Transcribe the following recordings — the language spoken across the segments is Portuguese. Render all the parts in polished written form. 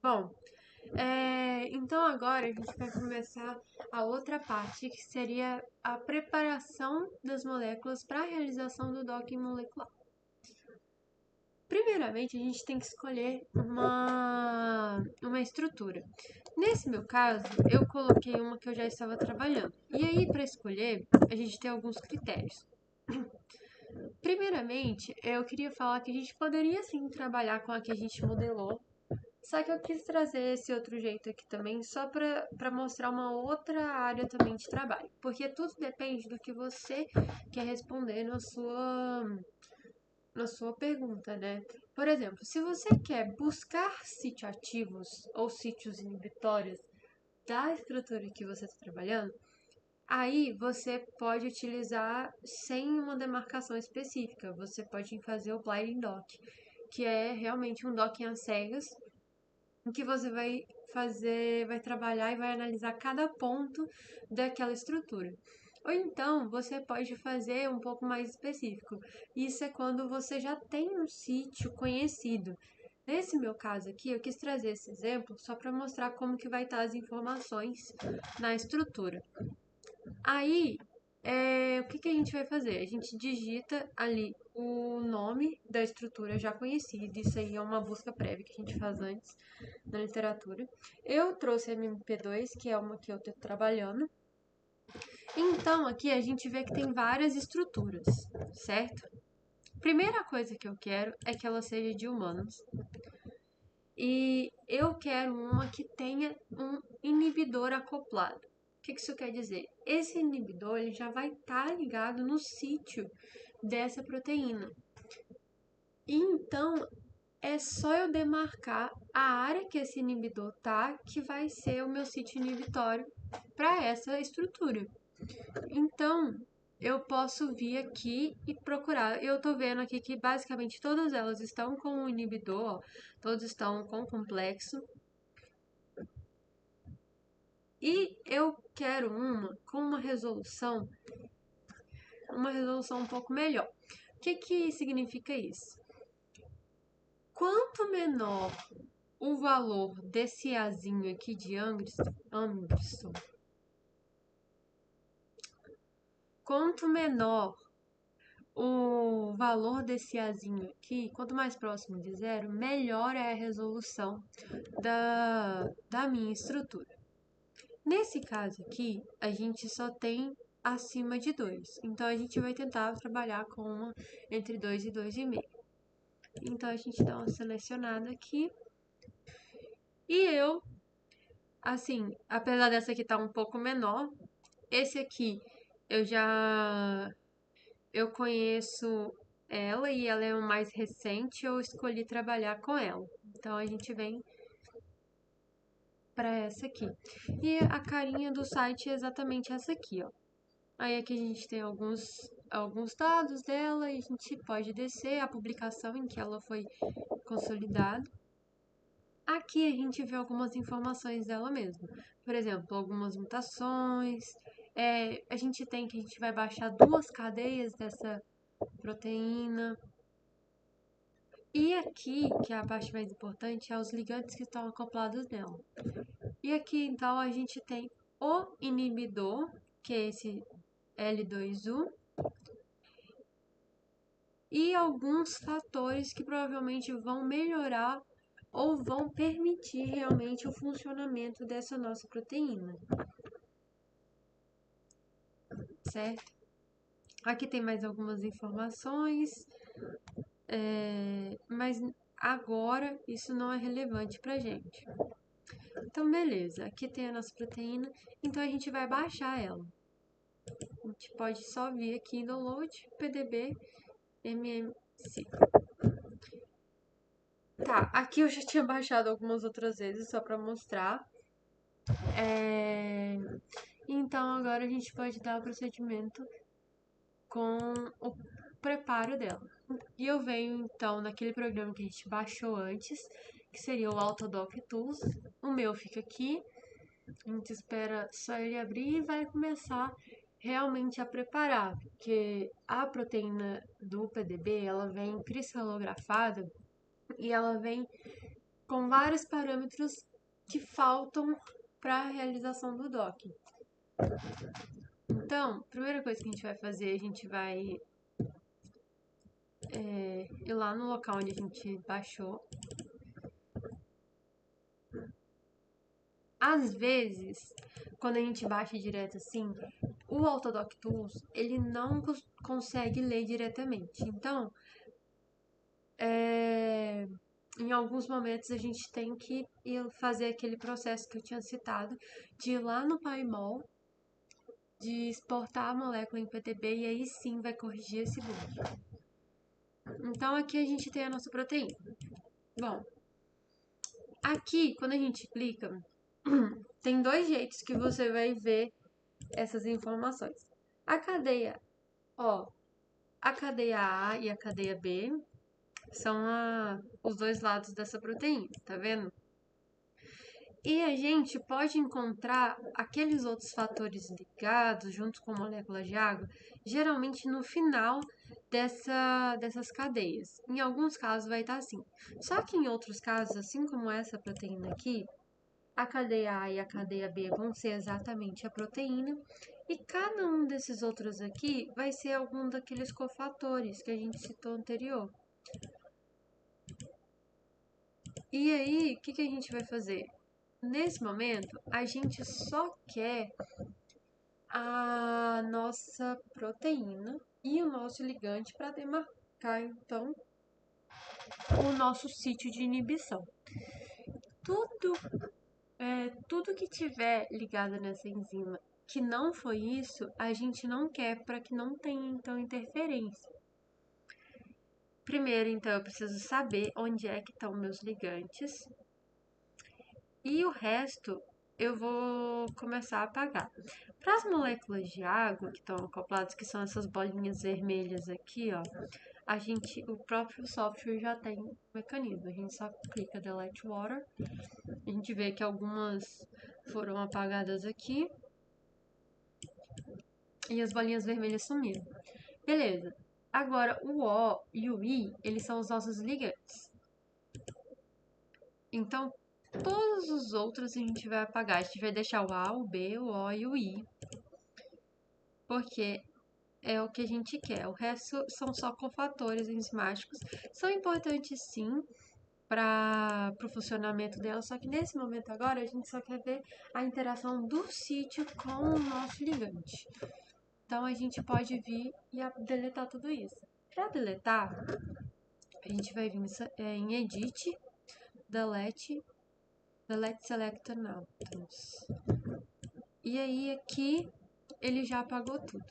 Bom, então agora a gente vai começar a outra parte, que seria a preparação das moléculas para a realização do docking molecular. Primeiramente, a gente tem que escolher uma estrutura. Nesse meu caso, eu coloquei uma que eu já estava trabalhando. E aí, para escolher, a gente tem alguns critérios. Primeiramente, eu queria falar que a gente poderia sim trabalhar com a que a gente modelou, só que eu quis trazer esse outro jeito aqui também, só para mostrar uma outra área também de trabalho. Porque tudo depende do que você quer responder na sua pergunta, né? Por exemplo, se você quer buscar sítios ativos ou sítios inibitórios da estrutura que você está trabalhando, aí você pode utilizar sem uma demarcação específica. Você pode fazer o blinding dock, que é realmente um docking às cegas, em que você vai trabalhar e vai analisar cada ponto daquela estrutura. Ou então você pode fazer um pouco mais específico. Isso é quando você já tem um sítio conhecido. Nesse meu caso aqui, eu quis trazer esse exemplo só para mostrar como que vai estar as informações na estrutura. Aí, o que a gente vai fazer? A gente digita ali o nome da estrutura já conhecida. Isso aí é uma busca prévia que a gente faz antes na literatura. Eu trouxe a MP2, que é uma que eu estou trabalhando. Então, aqui a gente vê que tem várias estruturas, certo? Primeira coisa que eu quero é que ela seja de humanos. E eu quero uma que tenha um inibidor acoplado. O que isso quer dizer? Esse inibidor ele já vai estar ligado no sítio dessa proteína. E então é só eu demarcar a área que esse inibidor tá, que vai ser o meu sítio inibitório para essa estrutura. Então, eu posso vir aqui e procurar. Eu tô vendo aqui que basicamente todas elas estão com um inibidor, ó, todas estão com complexo. E eu quero uma com uma resolução um pouco melhor. O que significa isso? Quanto menor o valor desse Azinho aqui de Anderson, quanto menor o valor desse Azinho aqui, quanto mais próximo de zero, melhor é a resolução da minha estrutura. Nesse caso aqui, a gente só tem acima de 2. Então, a gente vai tentar trabalhar com uma entre 2 e 2,5. Então, a gente dá uma selecionada aqui. E eu, assim, apesar dessa aqui estar um pouco menor, esse aqui eu conheço ela e ela é o mais recente, eu escolhi trabalhar com ela. Então, a gente vem para essa aqui. E a carinha do site é exatamente essa aqui, ó. Aí aqui a gente tem alguns dados dela e a gente pode descer a publicação em que ela foi consolidada. Aqui a gente vê algumas informações dela mesma. Por exemplo, algumas mutações. A gente tem que a gente vai baixar 2 cadeias dessa proteína. E aqui, que é a parte mais importante, é os ligandes que estão acoplados nela. E aqui, então, a gente tem o inibidor, que é esse L2U, e alguns fatores que provavelmente vão melhorar ou vão permitir realmente o funcionamento dessa nossa proteína, certo? Aqui tem mais algumas informações, mas agora isso não é relevante pra gente. Então, beleza, aqui tem a nossa proteína, então a gente vai baixar ela. A gente pode só vir aqui em download, PDB, MMC. Tá, aqui eu já tinha baixado algumas outras vezes, só pra mostrar. Então agora a gente pode dar o procedimento com o preparo dela. E eu venho então naquele programa que a gente baixou antes, que seria o Autodoc Tools. O meu fica aqui. A gente espera só ele abrir e vai começar realmente a preparar, porque a proteína do PDB ela vem cristalografada e ela vem com vários parâmetros que faltam para a realização do docking. Então, a primeira coisa que a gente vai fazer, a gente vai ir lá no local onde a gente baixou. Às vezes, quando a gente baixa direto assim, o Autodock Tools, ele não consegue ler diretamente. Então, em alguns momentos a gente tem que fazer aquele processo que eu tinha citado, de ir lá no PyMol, de exportar a molécula em PTB e aí sim vai corrigir esse bug. Então aqui a gente tem a nossa proteína. Bom, aqui quando a gente clica, tem dois jeitos que você vai ver essas informações. A cadeia a cadeia A e a cadeia B são os dois lados dessa proteína, tá vendo? E a gente pode encontrar aqueles outros fatores ligados junto com moléculas de água, geralmente no final dessas cadeias. Em alguns casos vai estar assim. Só que em outros casos, assim como essa proteína aqui, a cadeia A e a cadeia B vão ser exatamente a proteína, e cada um desses outros aqui vai ser algum daqueles cofatores que a gente citou anterior. E aí, o que a gente vai fazer? Nesse momento, a gente só quer a nossa proteína e o nosso ligante para demarcar, então, o nosso sítio de inibição. Tudo que tiver ligado nessa enzima que não foi isso, a gente não quer para que não tenha, então, interferência. Primeiro, então, eu preciso saber onde é que estão meus ligantes. E o resto eu vou começar a apagar. Para as moléculas de água que estão acopladas, que são essas bolinhas vermelhas aqui, ó, o próprio software já tem um mecanismo. A gente só clica Delete Water, a gente vê que algumas foram apagadas aqui e as bolinhas vermelhas sumiram. Beleza. Agora, o O e o I, eles são os nossos ligantes. Então, todos os outros a gente vai apagar. A gente vai deixar o A, o B, o O e o I, porque é o que a gente quer. O resto são só cofatores enzimáticos. São importantes sim para o funcionamento dela, só que nesse momento agora a gente só quer ver a interação do sítio com o nosso ligante. Então a gente pode vir e deletar tudo isso. Para deletar, a gente vai vir em Edit, Delete Select Atoms. E aí aqui ele já apagou tudo.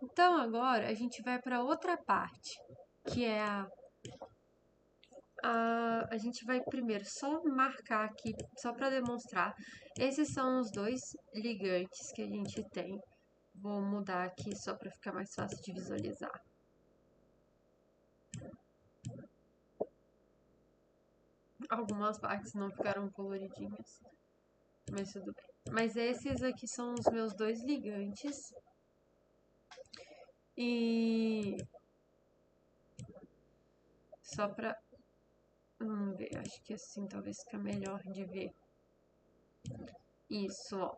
Então agora a gente vai para outra parte, que é a gente vai primeiro só marcar aqui, só para demonstrar. Esses são os dois ligantes que a gente tem. Vou mudar aqui só para ficar mais fácil de visualizar. Algumas partes não ficaram coloridinhas, mas tudo bem. Mas esses aqui são os meus dois ligantes. E só pra... Vamos ver, acho que assim talvez fica melhor de ver. Isso, ó.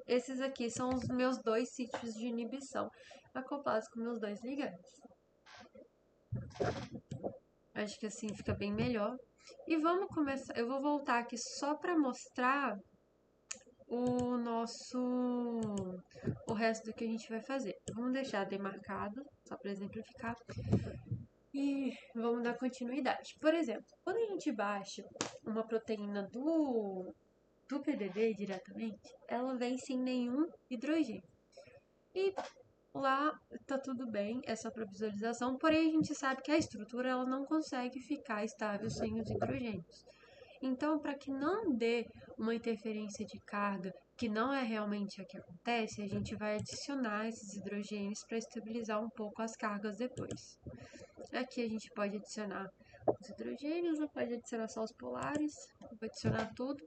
Esses aqui são os meus dois sítios de inibição, acoplados com meus dois ligantes. Acho que assim fica bem melhor. E vamos começar. Eu vou voltar aqui só para mostrar o resto do que a gente vai fazer. Vamos deixar demarcado, só para exemplificar. E vamos dar continuidade. Por exemplo, quando a gente baixa uma proteína do PDB diretamente, ela vem sem nenhum hidrogênio. E lá tá tudo bem, é só para visualização, porém a gente sabe que a estrutura ela não consegue ficar estável sem os hidrogênios. Então, para que não dê uma interferência de carga, que não é realmente a que acontece, a gente vai adicionar esses hidrogênios para estabilizar um pouco as cargas depois. Aqui a gente pode adicionar os hidrogênios, ou pode adicionar só os polares, vou adicionar tudo.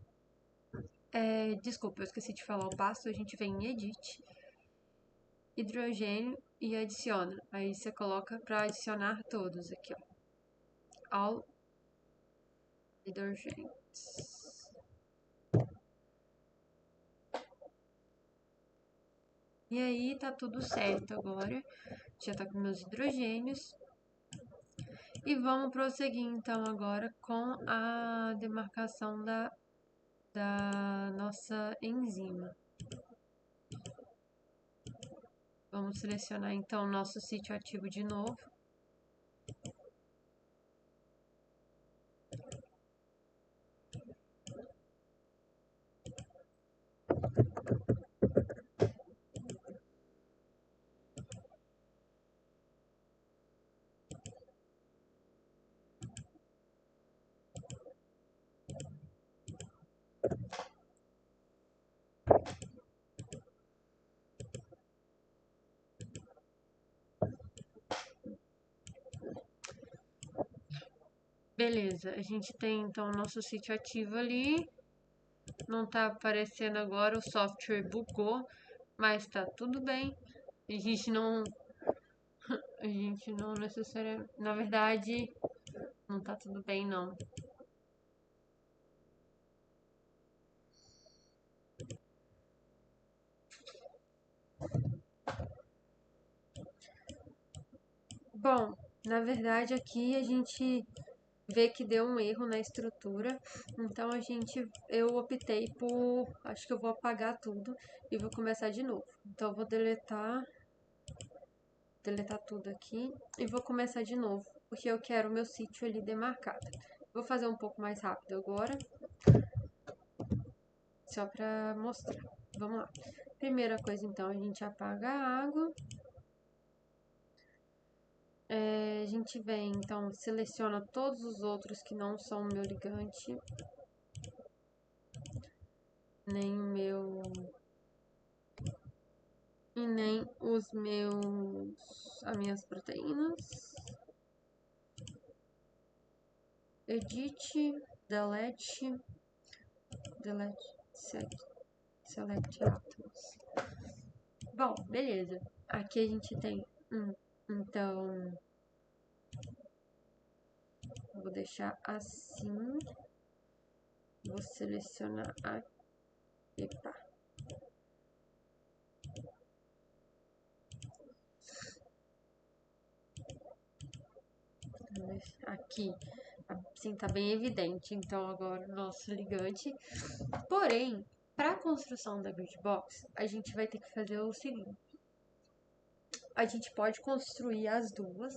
Desculpa, eu esqueci de falar o passo, a gente vem em Edit, hidrogênio e adiciona. Aí você coloca para adicionar todos aqui, ó. all hidrogênios. E aí tá tudo certo agora. Já tá com meus hidrogênios. E vamos prosseguir então agora com a demarcação da nossa enzima. Vamos selecionar então o nosso sítio ativo de novo. Beleza, a gente tem então o nosso sítio ativo ali. Não tá aparecendo agora, o software bugou, mas tá tudo bem. A gente não necessariamente, na verdade, não tá tudo bem não. Bom, na verdade aqui a gente vê que deu um erro na estrutura, então eu optei por, acho que eu vou apagar tudo e vou começar de novo. Então eu vou deletar tudo aqui e vou começar de novo, porque eu quero o meu sítio ali demarcado. Vou fazer um pouco mais rápido agora, só para mostrar. Vamos lá. Primeira coisa, então, a gente apaga a água. A gente vem, então, seleciona todos os outros que não são o meu ligante, nem o meu... e nem as minhas proteínas. Edit, delete, select atoms. Bom, beleza. Aqui a gente tem então, vou deixar assim. Vou selecionar aqui. Epa. Aqui, assim tá bem evidente. Então agora o nosso ligante. Porém, para a construção da grid box, a gente vai ter que fazer o seguinte. A gente pode construir as duas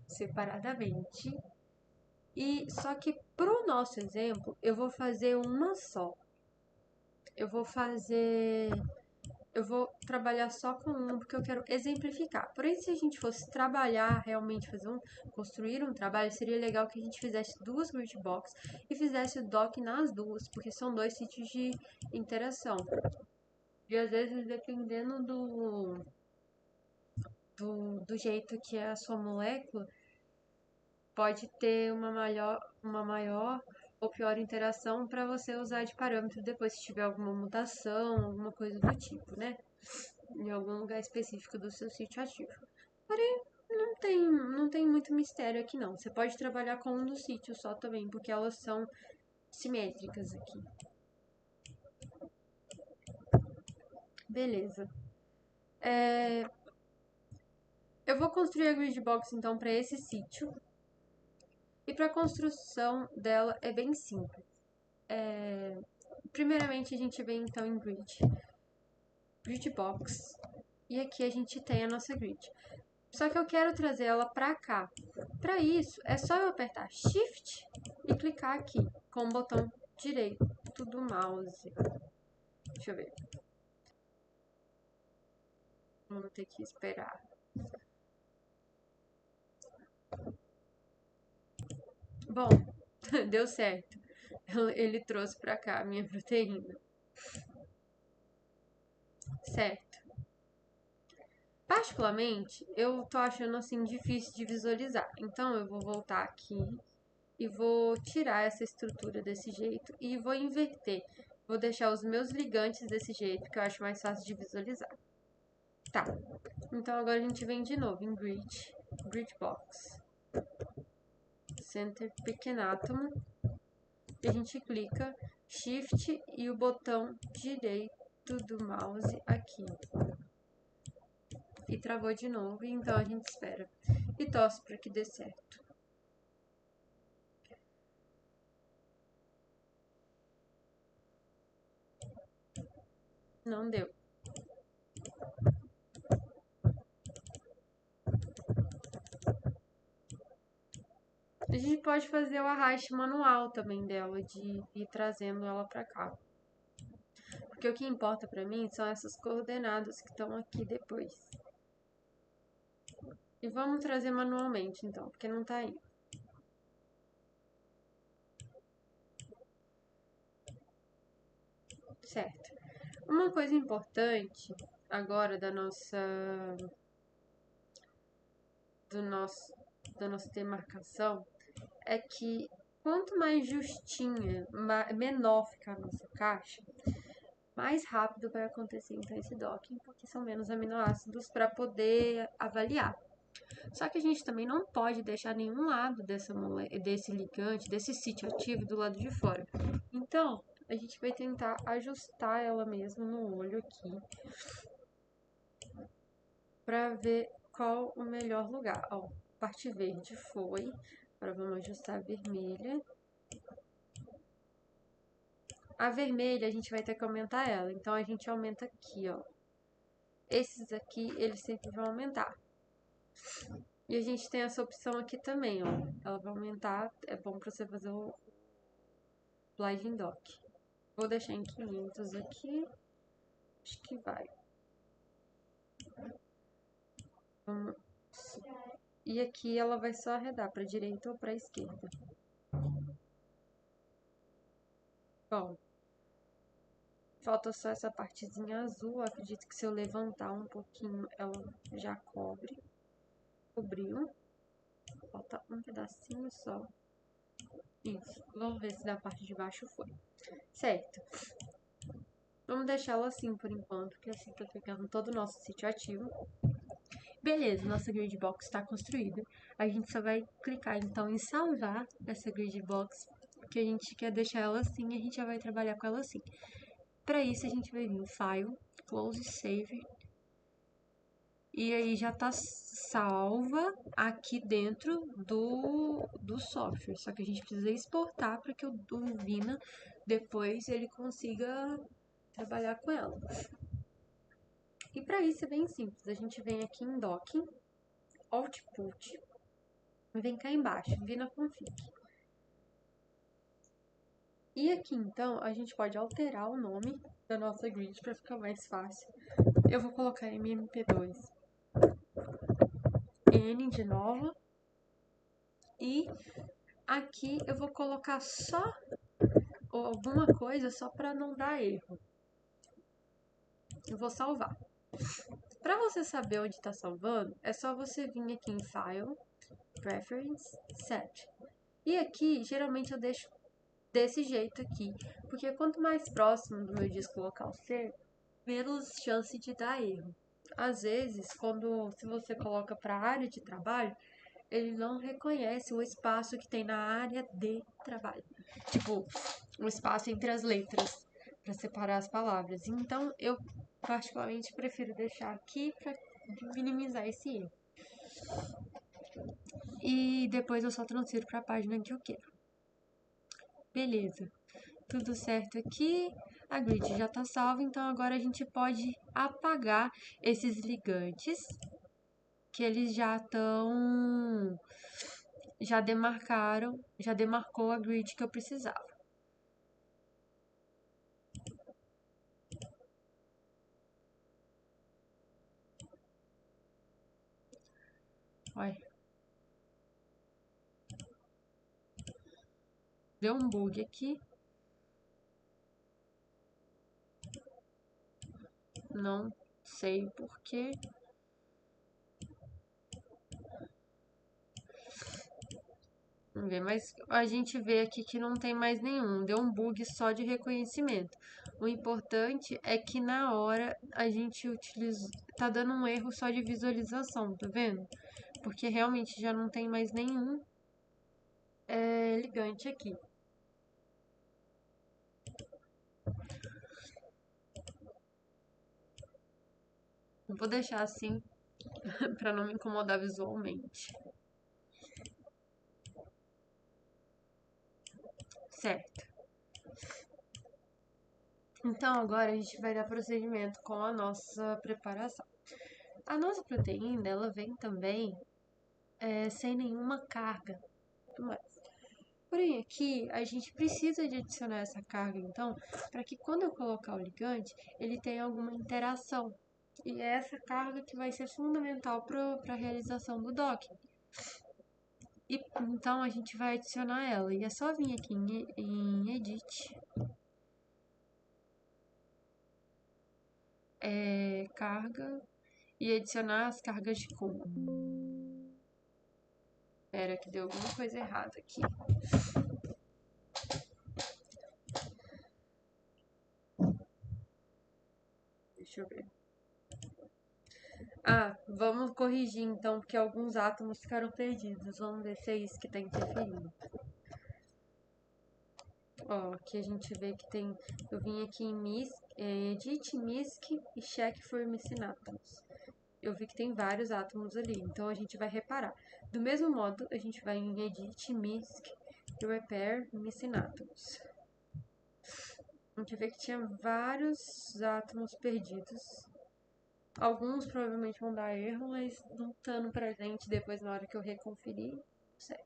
separadamente. E só que pro nosso exemplo, eu vou fazer uma só. Eu vou trabalhar só com uma porque eu quero exemplificar. Porém, se a gente fosse trabalhar, realmente construir um trabalho, seria legal que a gente fizesse duas grid box e fizesse o dock nas duas, porque são dois sítios de interação. E às vezes, dependendo do jeito que é a sua molécula, pode ter uma maior ou pior interação para você usar de parâmetro depois se tiver alguma mutação, alguma coisa do tipo, né? Em algum lugar específico do seu sítio ativo. Porém, não tem muito mistério aqui não. Você pode trabalhar com um dos sítios só também, porque elas são simétricas aqui. Beleza. Eu vou construir a grid box então para esse sítio. E para a construção dela é bem simples. Primeiramente a gente vem então em grid box, e aqui a gente tem a nossa grid. Só que eu quero trazer ela para cá. Para isso, é só eu apertar Shift e clicar aqui com o botão direito do mouse. Deixa eu ver. Vamos ter que esperar. Bom, deu certo. Ele trouxe para cá a minha proteína. Certo. Particularmente, eu tô achando assim difícil de visualizar. Então eu vou voltar aqui e vou tirar essa estrutura desse jeito e vou inverter. Vou deixar os meus ligantes desse jeito, que eu acho mais fácil de visualizar. Tá. Então agora a gente vem de novo em grid box. Center Pequenátomo. E a gente clica Shift e o botão direito do mouse aqui. E travou de novo, então a gente espera. E torce para que dê certo. Não deu. A gente pode fazer o arraste manual também dela, de ir trazendo ela pra cá. Porque o que importa pra mim são essas coordenadas que estão aqui depois. E vamos trazer manualmente então, porque não tá aí. Certo. Uma coisa importante agora da nossa demarcação é que quanto mais justinha, menor ficar a nossa caixa, mais rápido vai acontecer então esse docking, porque são menos aminoácidos para poder avaliar. Só que a gente também não pode deixar nenhum lado desse ligante, desse sítio ativo do lado de fora. Então, a gente vai tentar ajustar ela mesmo no olho aqui, para ver qual o melhor lugar. Ó, a parte verde foi. Agora vamos ajustar a vermelha. A vermelha a gente vai ter que aumentar ela, então a gente aumenta aqui, ó. Esses aqui, eles sempre vão aumentar. E a gente tem essa opção aqui também, ó. Ela vai aumentar, é bom pra você fazer o Blinding Dock. Vou deixar em 500 aqui. Acho que vai. E aqui ela vai só arredar pra direita ou pra esquerda. Bom, falta só essa partezinha azul. Acredito que se eu levantar um pouquinho, ela já cobriu. Falta um pedacinho só. Isso. Vamos ver se da parte de baixo foi. Certo. Vamos deixar ela assim por enquanto, que assim tá ficando todo o nosso sítio ativo. Beleza, nossa grid box está construída. A gente só vai clicar então em salvar essa grid box, que a gente quer deixar ela assim e a gente já vai trabalhar com ela assim. Para isso a gente vai vir em File, Close Save. E aí já tá salva aqui dentro do software. Só que a gente precisa exportar para que o Vina depois ele consiga trabalhar com ela. E para isso é bem simples. A gente vem aqui em Docking, Output, vem cá embaixo, Vina Config. E aqui então a gente pode alterar o nome da nossa grid para ficar mais fácil. Eu vou colocar MMP2 N de novo. E aqui eu vou colocar só alguma coisa só para não dar erro. Eu vou salvar. Para você saber onde está salvando, é só você vir aqui em File, Preference, Set. E aqui, geralmente eu deixo desse jeito aqui, porque quanto mais próximo do meu disco local ser, menos chance de dar erro. Às vezes, se você coloca para área de trabalho, ele não reconhece o espaço que tem na área de trabalho. Tipo, o espaço entre as letras, para separar as palavras. Então, eu particularmente prefiro deixar aqui para minimizar esse erro. E depois eu só transfiro para a página que eu quero. Beleza. Tudo certo aqui. A grid já está salva, então agora a gente pode apagar esses ligantes que eles já estão, já demarcou a grid que eu precisava. Olha. Deu um bug aqui. Não sei porquê. Vamos ver, mas a gente vê aqui que não tem mais nenhum. Deu um bug só de reconhecimento. O importante é que na hora a gente tá dando um erro só de visualização, tá vendo? Porque realmente já não tem mais nenhum ligante aqui. Vou deixar assim para não me incomodar visualmente. Certo. Então agora a gente vai dar prosseguimento com a nossa preparação. A nossa proteína, ela vem também sem nenhuma carga. Porém, aqui a gente precisa de adicionar essa carga, então, para que quando eu colocar o ligante, ele tenha alguma interação. E é essa carga que vai ser fundamental para a realização do docking. E então a gente vai adicionar ela. E é só vir aqui em Edit, carga, e adicionar as cargas de cubo. Espera que deu alguma coisa errada aqui. Deixa eu ver. Vamos corrigir então, porque alguns átomos ficaram perdidos. Vamos ver se é isso que está interferindo. Ó, aqui a gente vê que tem... Eu vim aqui em Edit, MISC e Check for Missing Atoms. Eu vi que tem vários átomos ali, então a gente vai reparar. Do mesmo modo, a gente vai em Edit, MISC e Repair Missing Atoms. A gente vê que tinha vários átomos perdidos. Alguns provavelmente vão dar erro, mas não estando presente depois na hora que eu reconferir, certo.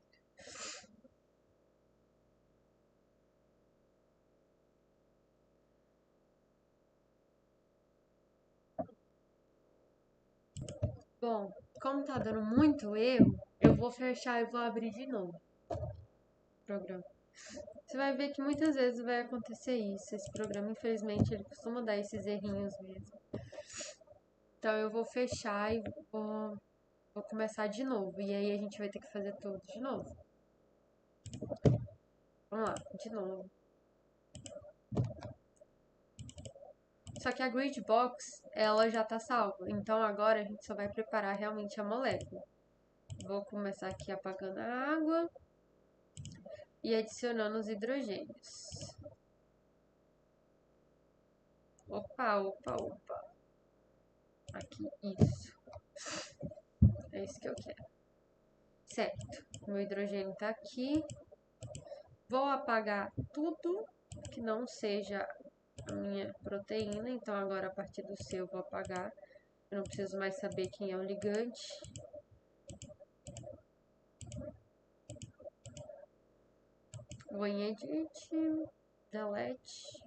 Bom, como tá dando muito erro, eu vou fechar e vou abrir de novo o programa. Você vai ver que muitas vezes vai acontecer isso. Esse programa, infelizmente, ele costuma dar esses errinhos mesmo. Então eu vou fechar e vou começar de novo. E aí a gente vai ter que fazer tudo de novo. Vamos lá, de novo. Só que a grid box, ela já tá salva. Então agora a gente só vai preparar realmente a molécula. Vou começar aqui apagando a água e adicionando os hidrogênios. Opa, opa, opa. Aqui, isso. É isso que eu quero. Certo. Meu hidrogênio tá aqui. Vou apagar tudo que não seja a minha proteína. Então agora a partir do C eu vou apagar. Eu não preciso mais saber quem é o ligante. Vou em Edit, Delete,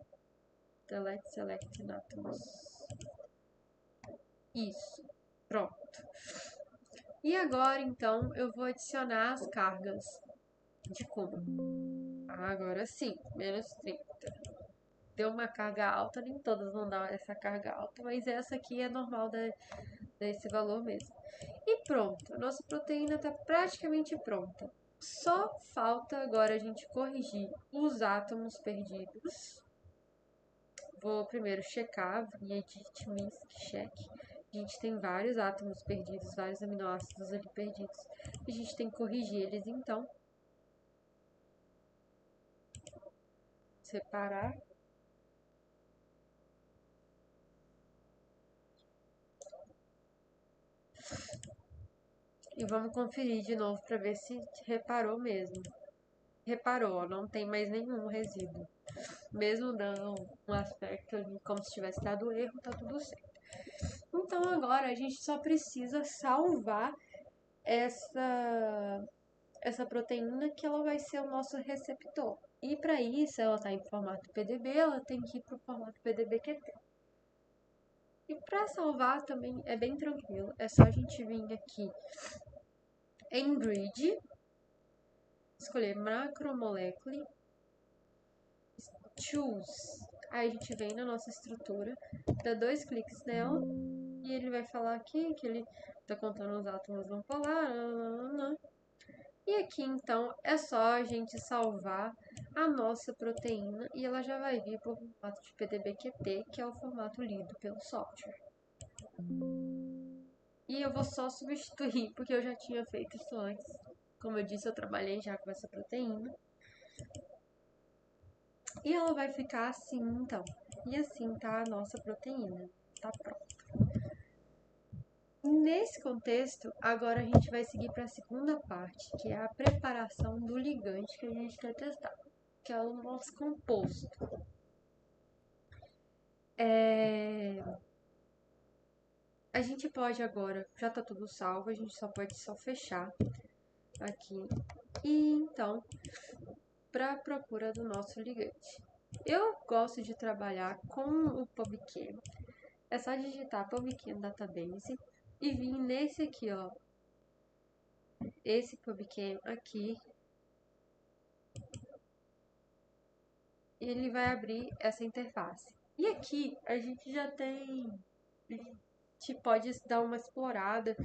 Select Atoms. Isso, pronto. E agora, então, eu vou adicionar as cargas de cubo. Agora sim, menos 30. Deu uma carga alta, nem todas vão dar essa carga alta, mas essa aqui é normal desse valor mesmo. E pronto, a nossa proteína está praticamente pronta. Só falta agora a gente corrigir os átomos perdidos. Vou primeiro checar, em Edit, MISC, Check. A gente tem vários átomos perdidos, vários aminoácidos ali perdidos. A gente tem que corrigir eles então. Separar. E vamos conferir de novo para ver se reparou mesmo. Reparou, não tem mais nenhum resíduo. Mesmo dando um aspecto ali como se tivesse dado erro, tá tudo certo. Então agora a gente só precisa salvar essa proteína que ela vai ser o nosso receptor. E para isso ela está em formato PDB, ela tem que ir para o formato PDB-QT. E para salvar também é bem tranquilo, é só a gente vir aqui em Grid, escolher Macromolecule, Choose. Aí a gente vem na nossa estrutura, dá 2 cliques nela e ele vai falar aqui que ele está contando os átomos não polar. E aqui então é só a gente salvar a nossa proteína e ela já vai vir por formato de PDB-QT, que é o formato lido pelo software. E eu vou só substituir, porque eu já tinha feito isso antes. Como eu disse, eu trabalhei já com essa proteína. E ela vai ficar assim, então. E assim tá a nossa proteína. Tá pronto. Nesse contexto, agora a gente vai seguir para a segunda parte, que é a preparação do ligante que a gente quer testar, que é o nosso composto. A gente pode agora, já tá tudo salvo, a gente só pode fechar aqui. E então, para a procura do nosso ligante. Eu gosto de trabalhar com o PubChem. É só digitar PubChem Database e vir nesse aqui, ó. Esse PubChem aqui. E ele vai abrir essa interface. E aqui a gente já tem. A gente pode dar uma explorada.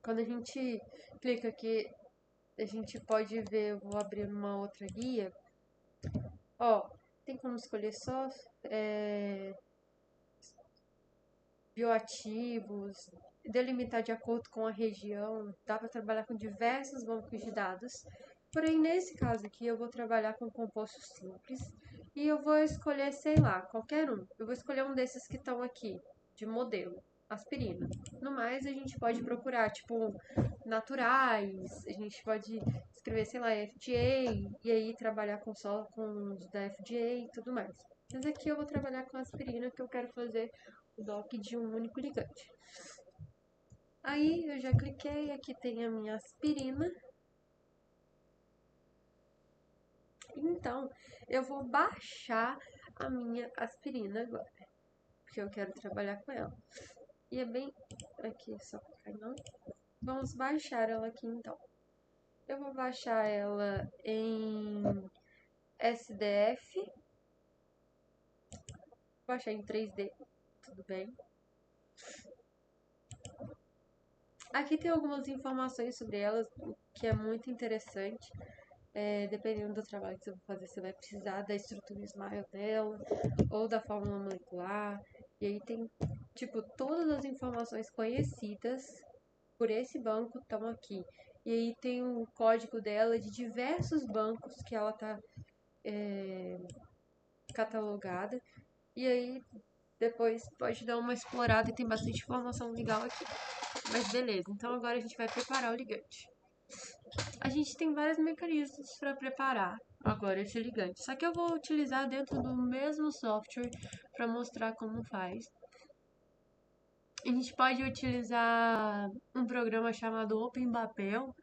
Quando a gente clica aqui, a gente pode ver. Eu vou abrir uma outra guia. Ó, tem como escolher só bioativos, delimitar de acordo com a região, dá para trabalhar com diversos bancos de dados. Porém, nesse caso aqui, eu vou trabalhar com composto simples e eu vou escolher, sei lá, qualquer um. Eu vou escolher um desses que estão aqui, de modelo, aspirina. No mais, a gente pode procurar, tipo, naturais, a gente pode escrever, sei lá, FDA, e aí trabalhar só com os da FDA e tudo mais. Mas aqui eu vou trabalhar com aspirina, que eu quero fazer o dock de um único ligante. Aí eu já cliquei, aqui tem a minha aspirina. Então, eu vou baixar a minha aspirina agora, porque eu quero trabalhar com ela. E é bem... aqui, só clicar não. Vamos baixar ela aqui então. Eu vou baixar ela em SDF. Vou baixar em 3D, tudo bem. Aqui tem algumas informações sobre elas, o que é muito interessante. Dependendo do trabalho que você vai fazer, você vai precisar da estrutura SMILE dela ou da fórmula molecular. E aí tem, tipo, todas as informações conhecidas por esse banco estão aqui. E aí tem o código dela de diversos bancos que ela está catalogada. E aí depois pode dar uma explorada e tem bastante informação legal aqui. Mas beleza, então agora a gente vai preparar o ligante. A gente tem vários mecanismos para preparar agora esse ligante. Só que eu vou utilizar dentro do mesmo software para mostrar como faz. A gente pode utilizar um programa chamado OpenBabel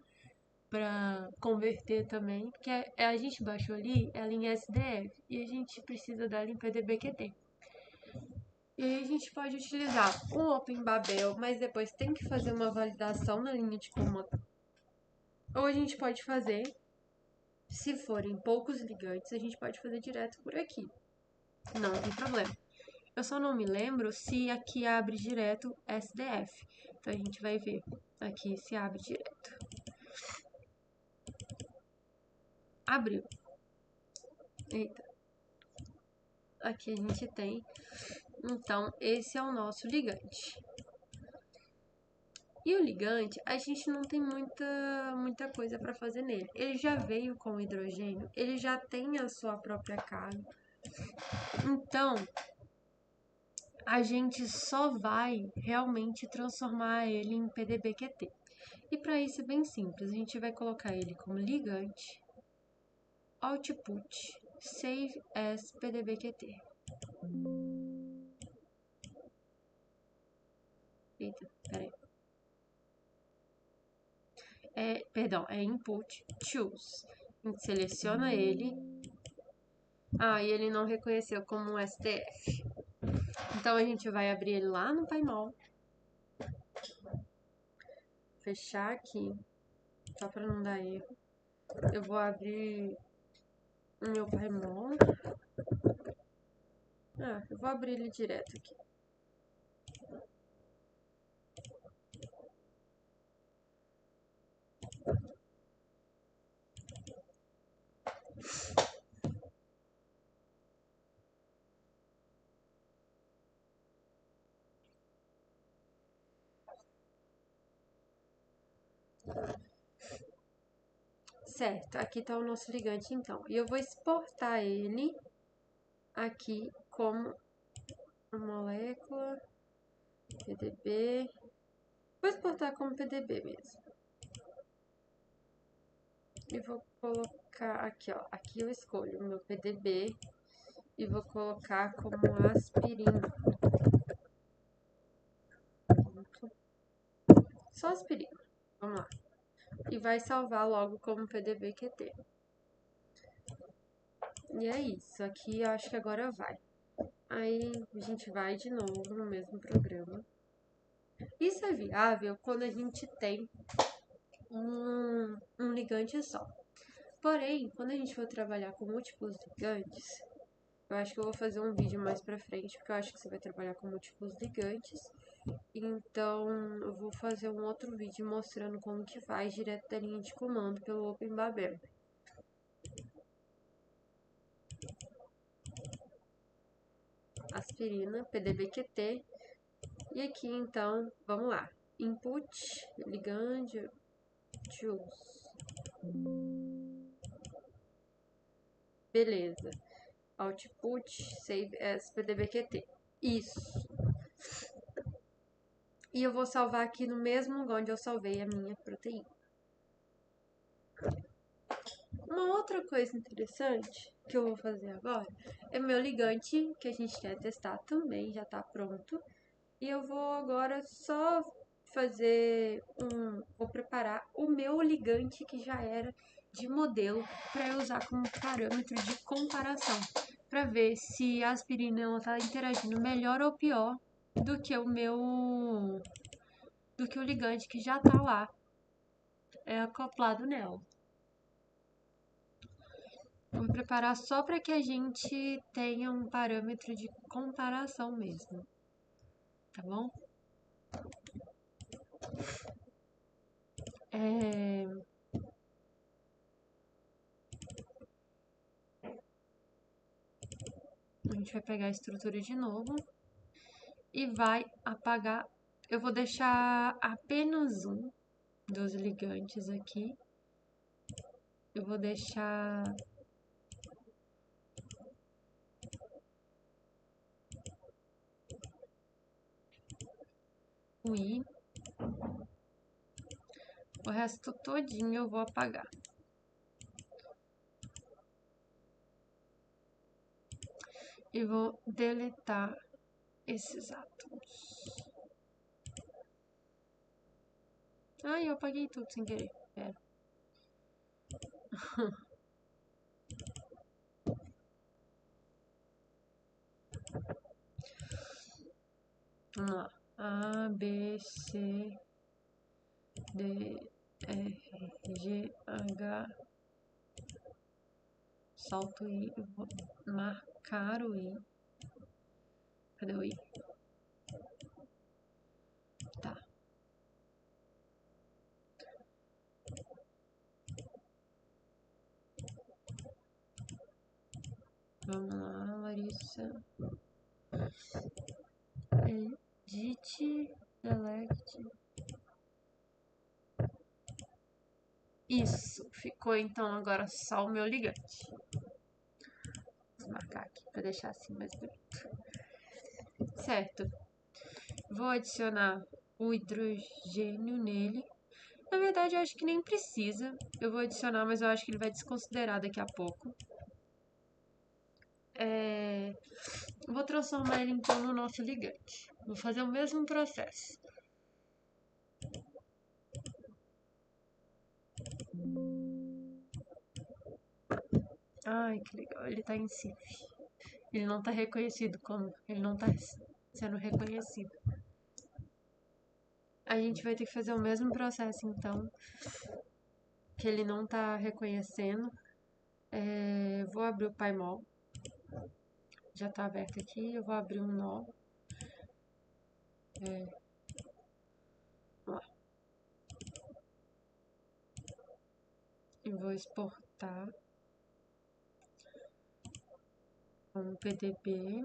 para converter também, porque a gente baixou ali ela em SDF e a gente precisa dela em PDBQT. E aí a gente pode utilizar o OpenBabel, mas depois tem que fazer uma validação na linha de comando. Ou a gente pode fazer, se forem poucos ligantes, a gente pode fazer direto por aqui. Não tem problema. Eu só não me lembro se aqui abre direto SDF. Então a gente vai ver aqui se abre direto. Abriu. Eita. Aqui a gente tem. Então, esse é o nosso ligante. E o ligante, a gente não tem muita coisa para fazer nele. Ele já veio com hidrogênio, ele já tem a sua própria carga. Então, a gente só vai realmente transformar ele em PDBQT. E para isso é bem simples, a gente vai colocar ele como ligante, output, save as PDBQT. Eita, peraí. Perdão, é input, choose. A gente seleciona ele. Ah, e ele não reconheceu como um STF. Então a gente vai abrir ele lá no painel. Fechar aqui, só para não dar erro. Eu vou abrir o meu painel. Eu vou abrir ele direto aqui. Certo, aqui tá o nosso ligante então. E eu vou exportar ele aqui como molécula PDB. Vou exportar como PDB mesmo. E vou colocar aqui, ó. Aqui eu escolho o meu PDB e vou colocar como aspirina. Só aspirina. Vamos lá. E vai salvar logo como PDB-QT. E é isso. Aqui eu acho que agora vai. Aí a gente vai de novo no mesmo programa. Isso é viável quando a gente tem um ligante só. Porém, quando a gente for trabalhar com múltiplos ligantes, eu acho que eu vou fazer um vídeo mais pra frente, porque eu acho que você vai trabalhar com múltiplos ligantes. Então, eu vou fazer um outro vídeo mostrando como que faz direto da linha de comando pelo OpenBabel. Aspirina, PDB-QT. E aqui, então, vamos lá. Input, ligande, choose. Beleza. Output, save as PDB-QT. Isso. E eu vou salvar aqui no mesmo lugar onde eu salvei a minha proteína. Uma outra coisa interessante que eu vou fazer agora é meu ligante, que a gente quer testar também, já tá pronto. E eu vou agora só vou preparar o meu ligante que já era de modelo para eu usar como parâmetro de comparação, para ver se a aspirina ela tá interagindo melhor ou pior do que o ligante que já tá lá acoplado nela. Vou preparar só para que a gente tenha um parâmetro de comparação mesmo, tá bom? A gente vai pegar a estrutura de novo e vai apagar. Eu vou deixar apenas um dos ligantes aqui. Eu vou deixar o I. O resto todinho eu vou apagar. E vou deletar esses átomos. Ai, eu apaguei tudo sem querer. Pera. Vamos lá. A, B, C, D, E, G, H. Salto o I. Eu vou marcar o I. Cadê o I? Tá. Vamos lá, Larissa. Edit, select. Isso, ficou então agora só o meu ligante. Vou marcar aqui para deixar assim mais bonito. Certo. Vou adicionar o hidrogênio nele. Na verdade, eu acho que nem precisa. Eu vou adicionar, mas eu acho que ele vai desconsiderar daqui a pouco. Vou transformar ele então no nosso ligante. Vou fazer o mesmo processo. Ai, que legal. Ele tá em CIF. Ele não tá reconhecido como. Ele não tá sendo reconhecido. A gente vai ter que fazer o mesmo processo então. Que ele não tá reconhecendo. Vou abrir o PyMol. Já tá aberto aqui. Eu vou abrir um nó. Ó. E vou exportar um PDB.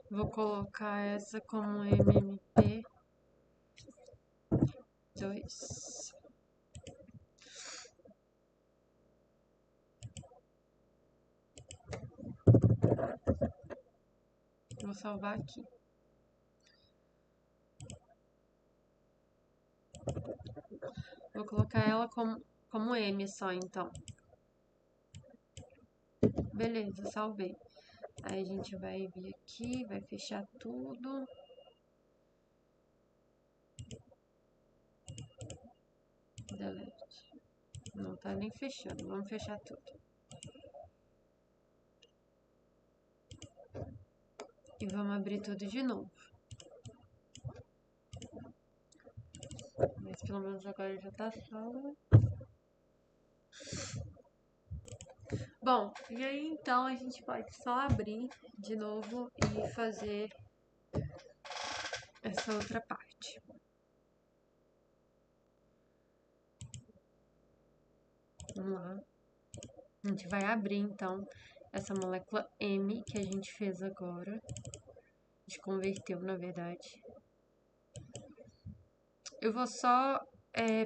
Vou colocar essa como MMP. 2. Vou salvar aqui. Vou colocar ela como M só, então. Beleza, salvei. Aí a gente vai vir aqui, vai fechar tudo. Delete. Não tá nem fechando, vamos fechar tudo. E vamos abrir tudo de novo. Mas pelo menos agora já tá salvo. Bom, e aí então a gente pode só abrir de novo e fazer essa outra parte. Vamos lá. A gente vai abrir então essa molécula M que a gente fez agora. A gente converteu, na verdade. Eu vou só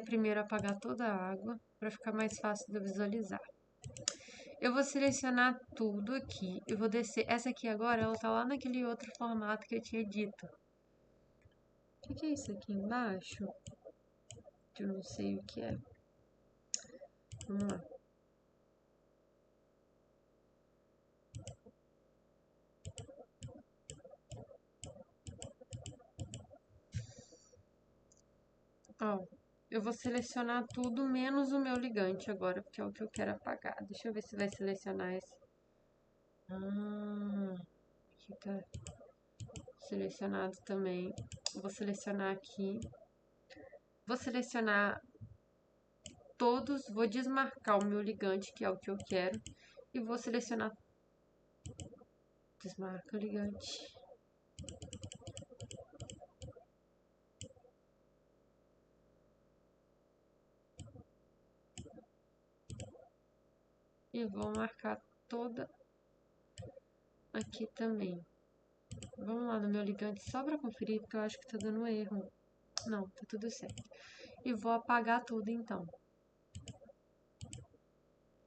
primeiro apagar toda a água para ficar mais fácil de visualizar. Eu vou selecionar tudo aqui. Eu vou descer. Essa aqui agora, ela tá lá naquele outro formato que eu tinha dito. O que é isso aqui embaixo? Que eu não sei o que é. Vamos lá. Ó, eu vou selecionar tudo menos o meu ligante agora, porque é o que eu quero apagar. Deixa eu ver se vai selecionar esse. Aqui tá selecionado também. Vou selecionar aqui. Vou selecionar todos, vou desmarcar o meu ligante, que é o que eu quero, e vou selecionar. Desmarca o ligante. E vou marcar toda aqui também. Vamos lá no meu ligante só para conferir, porque eu acho que tá dando erro. Não, tá tudo certo. E vou apagar tudo então.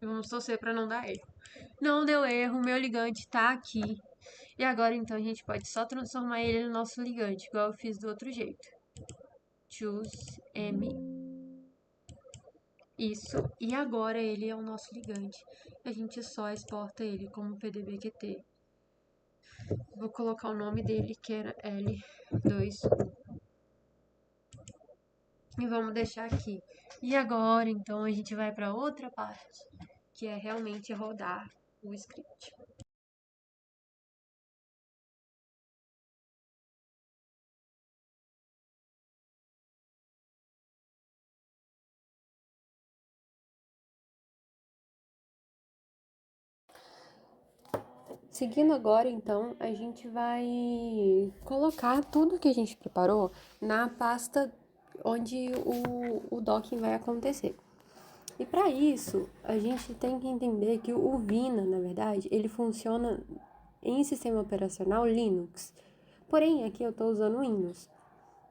Vamos torcer para não dar erro. Não deu erro, meu ligante tá aqui. E agora então a gente pode só transformar ele no nosso ligante, igual eu fiz do outro jeito. Choose M. Isso. E agora ele é o nosso ligante. A gente só exporta ele como PDBQT. Vou colocar o nome dele, que era L2U. E vamos deixar aqui. E agora, então, a gente vai para outra parte, que é realmente rodar o script. Seguindo agora, então, a gente vai colocar tudo que a gente preparou na pasta onde o docking vai acontecer. E para isso, a gente tem que entender que o Vina, na verdade, ele funciona em sistema operacional Linux. Porém, aqui eu estou usando Windows.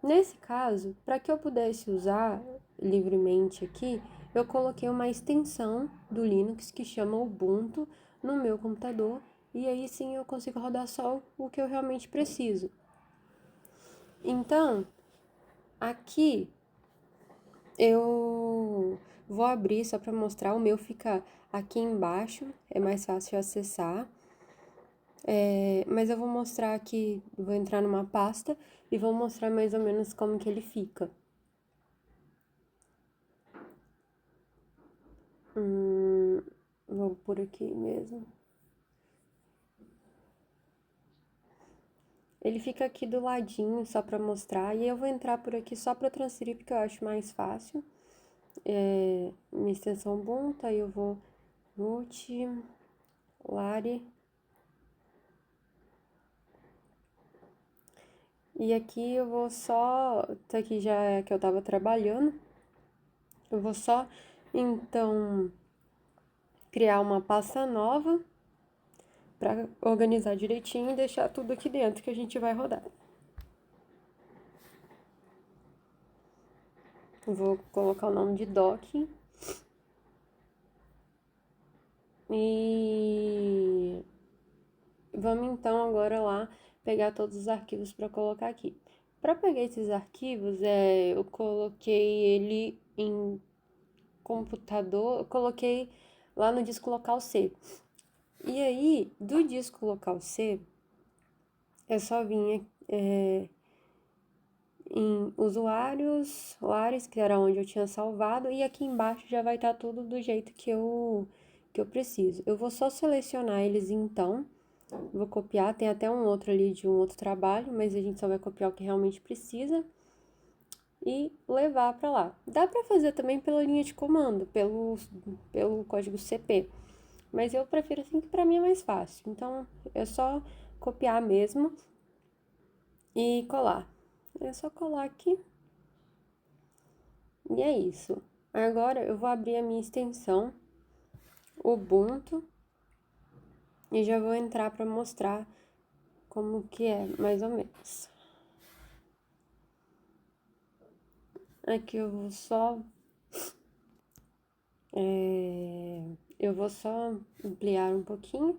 Nesse caso, para que eu pudesse usar livremente aqui, eu coloquei uma extensão do Linux que chama Ubuntu no meu computador e aí sim eu consigo rodar só o que eu realmente preciso. Então, aqui eu vou abrir só para mostrar, o meu fica aqui embaixo, é mais fácil de acessar. Mas eu vou mostrar aqui, vou entrar numa pasta e vou mostrar mais ou menos como que ele fica. Vou por aqui mesmo. Ele fica aqui do ladinho, só para mostrar, e eu vou entrar por aqui só para transferir, porque eu acho mais fácil. Minha extensão Ubuntu, aí eu vou root, lari. E aqui eu vou só, tá aqui já é que eu tava trabalhando, eu vou só, então, criar uma pasta nova para organizar direitinho e deixar tudo aqui dentro que a gente vai rodar. Vou colocar o nome de doc. E vamos então agora lá pegar todos os arquivos para colocar aqui. Para pegar esses arquivos, eu coloquei ele em computador, eu coloquei lá no disco local C. E aí, do disco local C, eu só vinha em usuários, lares, que era onde eu tinha salvado, e aqui embaixo já vai estar tudo do jeito que eu preciso. Eu vou só selecionar eles então, vou copiar, tem até um outro ali de um outro trabalho, mas a gente só vai copiar o que realmente precisa e levar para lá. Dá para fazer também pela linha de comando, pelo código CP, mas eu prefiro assim que para mim é mais fácil. Então é só copiar mesmo e colar. É só colar aqui. E é isso. Agora eu vou abrir a minha extensão Ubuntu e já vou entrar para mostrar como que é, mais ou menos. Aqui eu vou só ampliar um pouquinho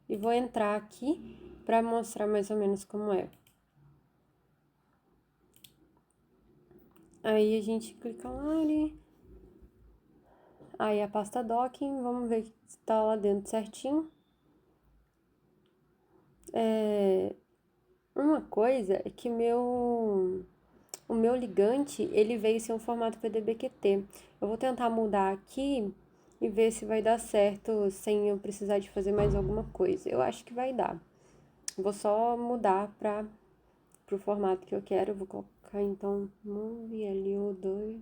e vou entrar aqui para mostrar mais ou menos como é. Aí a gente clica lá e aí a pasta docking, vamos ver se tá lá dentro certinho. Uma coisa é que o meu ligante, ele veio sem um formato PDBQT. Eu vou tentar mudar aqui e ver se vai dar certo sem eu precisar de fazer mais alguma coisa. Eu acho que vai dar. Vou só mudar para o formato que eu quero. Eu vou colocar então Move LU2.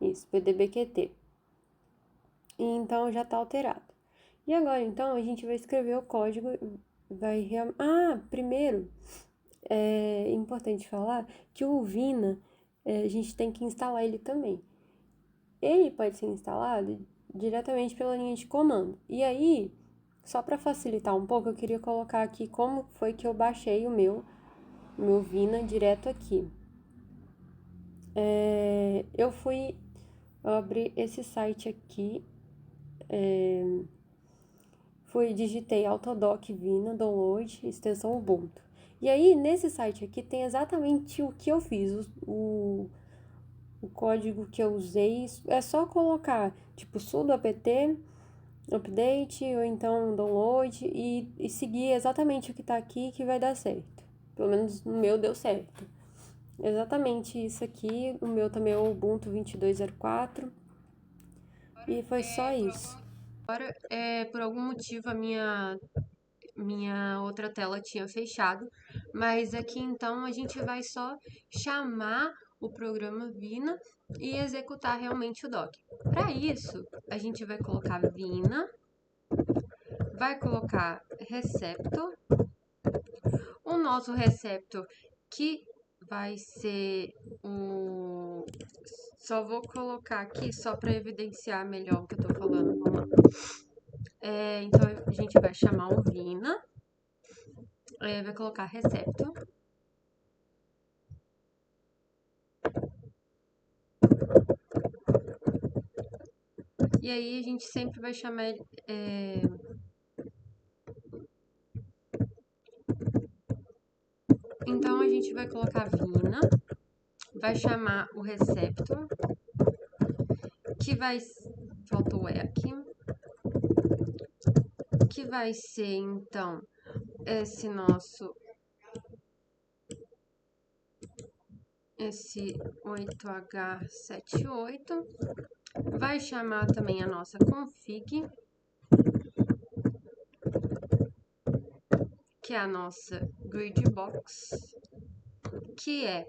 Isso, PDBQT. E então já tá alterado. E agora então a gente vai escrever o código. Primeiro é importante falar que o Vina, a gente tem que instalar ele também. Ele pode ser instalado diretamente pela linha de comando. E aí, só para facilitar um pouco, eu queria colocar aqui como foi que eu baixei o meu Vina direto aqui. Eu abri esse site aqui, digitei Autodoc Vina, download, extensão Ubuntu. E aí, nesse site aqui, tem exatamente o que eu fiz, o código que eu usei. É só colocar, tipo, sudo apt update ou então download e seguir exatamente o que tá aqui que vai dar certo. Pelo menos no meu deu certo. Exatamente isso aqui. O meu também é o Ubuntu 22.04. E foi só isso. Agora, por algum motivo, a minha outra tela tinha fechado, mas aqui então a gente vai só chamar o programa Vina e executar realmente o doc. Para isso, a gente vai colocar Vina, vai colocar receptor, o nosso receptor que vai ser o. Só vou colocar aqui só para evidenciar melhor o que eu tô falando. Vamos lá. Então a gente vai chamar o Vina, vai colocar receptor. E aí a gente sempre vai chamar. Então a gente vai colocar Vina, vai chamar o receptor, que vai. Faltou o E aqui. Que vai ser então esse nosso. Esse 8H78. Vai chamar também a nossa config, que é a nossa gridbox, que é,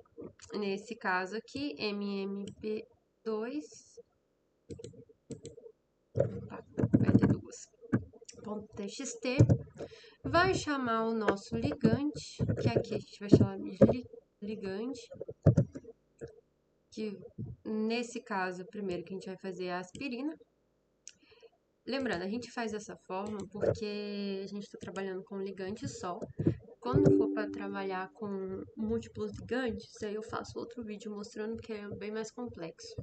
nesse caso aqui, mmp2, vai ter duas, .txt, vai chamar o nosso ligante, que aqui a gente vai chamar de ligante, que nesse caso, primeiro que a gente vai fazer é a aspirina. Lembrando, a gente faz dessa forma porque a gente está trabalhando com ligante só, Quando for para trabalhar com múltiplos ligantes, aí eu faço outro vídeo mostrando que é bem mais complexo.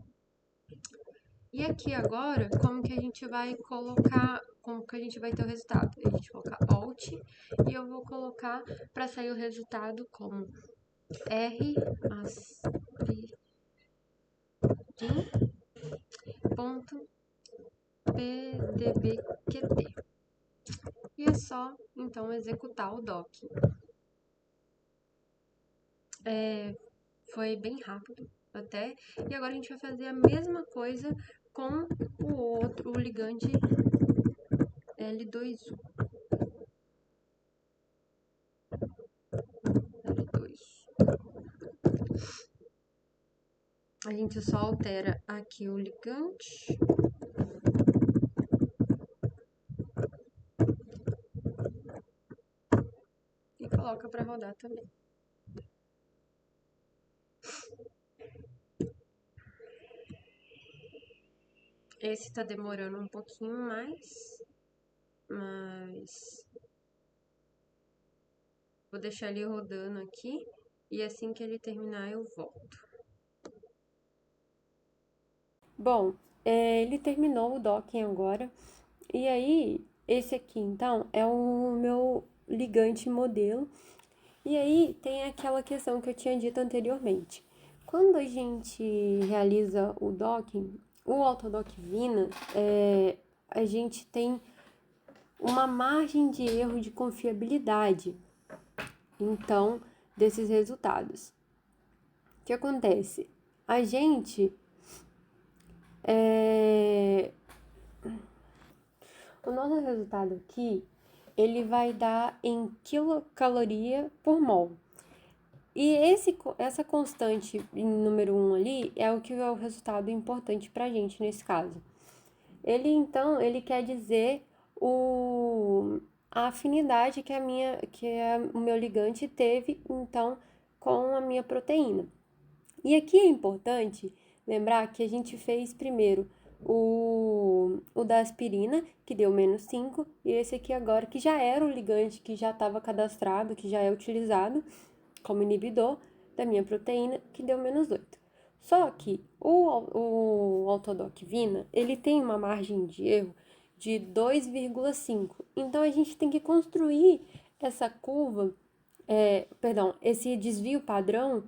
E aqui agora, como que a gente vai colocar, como que a gente vai ter o resultado? A gente vai colocar Alt e eu vou colocar para sair o resultado como R ponto pdbqt. E é só, então, executar o doc. Foi bem rápido até. E agora a gente vai fazer a mesma coisa com o ligante L2U. A gente só altera aqui o ligante. E coloca para rodar também. Esse tá demorando um pouquinho mais, mas vou deixar ele rodando aqui e assim que ele terminar eu volto. Bom, ele terminou o docking agora. E aí, esse aqui, então, é o meu ligante modelo. E aí, tem aquela questão que eu tinha dito anteriormente. Quando a gente realiza o docking, o Autodock Vina, a gente tem uma margem de erro de confiabilidade, então, desses resultados. O que acontece? A gente o nosso resultado aqui, ele vai dar em quilocaloria por mol. E essa constante em número 1 ali é o que é o resultado importante para a gente nesse caso. Então, ele quer dizer a afinidade que o meu ligante teve, então, com a minha proteína. E aqui é importante lembrar que a gente fez primeiro o da aspirina, que deu menos 5, e esse aqui agora, que já era o ligante que já estava cadastrado, que já é utilizado como inibidor da minha proteína, que deu menos 8. Só que o Autodoc Vina, ele tem uma margem de erro de 2,5. Então, a gente tem que construir essa curva, esse desvio padrão,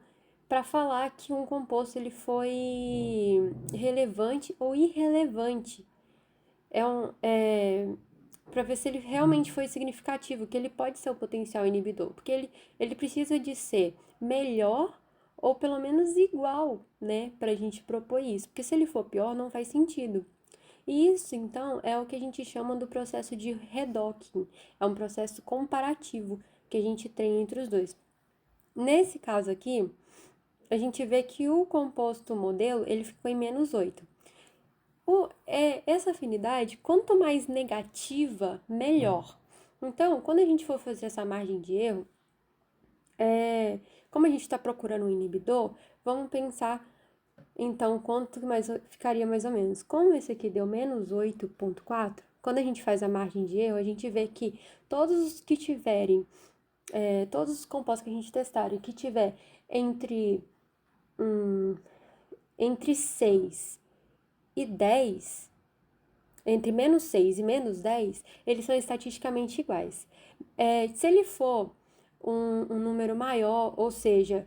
para falar que um composto ele foi relevante ou irrelevante. Para ver se ele realmente foi significativo, que ele pode ser o potencial inibidor, porque ele precisa de ser melhor ou pelo menos igual, né, para a gente propor isso, porque se ele for pior, não faz sentido. E isso, então, é o que a gente chama do processo de redocking, é um processo comparativo que a gente tem entre os dois. Nesse caso aqui, a gente vê que o composto modelo, ele ficou em menos 8. Essa afinidade, quanto mais negativa, melhor. Então, quando a gente for fazer essa margem de erro, como a gente está procurando um inibidor, vamos pensar, então, quanto mais ficaria mais ou menos. Como esse aqui deu menos 8,4, quando a gente faz a margem de erro, a gente vê que todos os que tiverem, todos os compostos que a gente testar e que tiver entre 6 e 10, entre menos 6 e menos 10, eles são estatisticamente iguais. Se ele for um número maior, ou seja,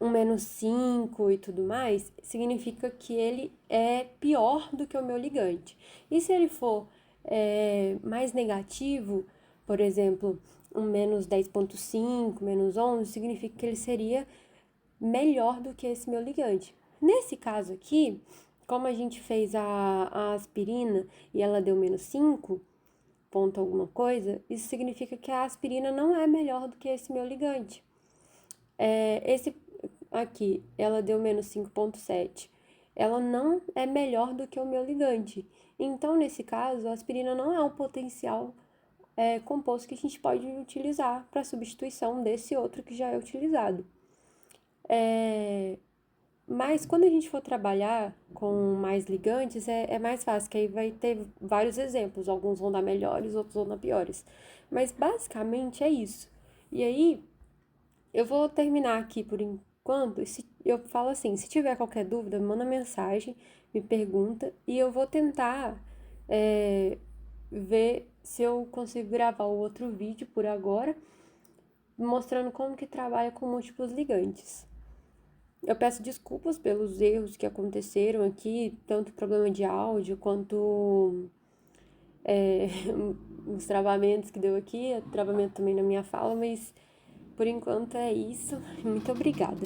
um menos 5 e tudo mais, significa que ele é pior do que o meu ligante. E se ele for mais negativo, por exemplo, um menos 10,5, menos 11, significa que ele seria melhor do que esse meu ligante. Nesse caso aqui, como a gente fez a aspirina e ela deu menos 5, ponto alguma coisa, isso significa que a aspirina não é melhor do que esse meu ligante. Esse aqui, ela deu menos 5,7. Ela não é melhor do que o meu ligante. Então, nesse caso, a aspirina não é um potencial composto que a gente pode utilizar para substituição desse outro que já é utilizado. Mas quando a gente for trabalhar com mais ligantes, é mais fácil, que aí vai ter vários exemplos. Alguns vão dar melhores, outros vão dar piores. Mas basicamente é isso. E aí, eu vou terminar aqui por enquanto. E eu falo assim: se tiver qualquer dúvida, me manda mensagem, me pergunta, e eu vou tentar ver se eu consigo gravar o outro vídeo por agora, mostrando como que trabalha com múltiplos ligantes. Eu peço desculpas pelos erros que aconteceram aqui, tanto problema de áudio quanto os travamentos que deu aqui, travamento também na minha fala, mas por enquanto é isso. Muito obrigada.